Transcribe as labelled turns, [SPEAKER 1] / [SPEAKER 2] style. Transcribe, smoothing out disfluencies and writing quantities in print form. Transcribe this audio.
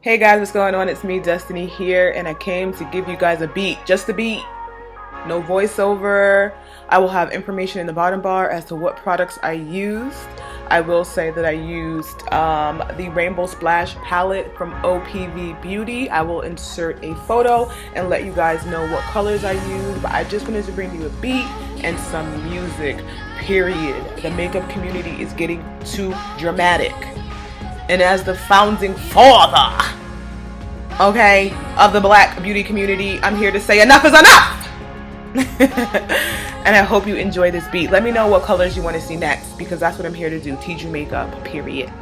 [SPEAKER 1] Hey guys, what's going on? It's me, Destiny here, and I came to give you guys a beat. Just a beat. No voiceover. I will have information in the bottom bar as to what products I used. I will say that I used the Rainbow Splash palette from OPV Beauty. I will insert a photo and let you guys know what colors I used, but I just wanted to bring you a beat and some music, period. The makeup community is getting too dramatic. And as the founding father, okay, of the black beauty community, I'm here to say enough is enough! And I hope you enjoy this beat. Let me know what colors you want to see next, because that's what I'm here to do. Teach you makeup, period.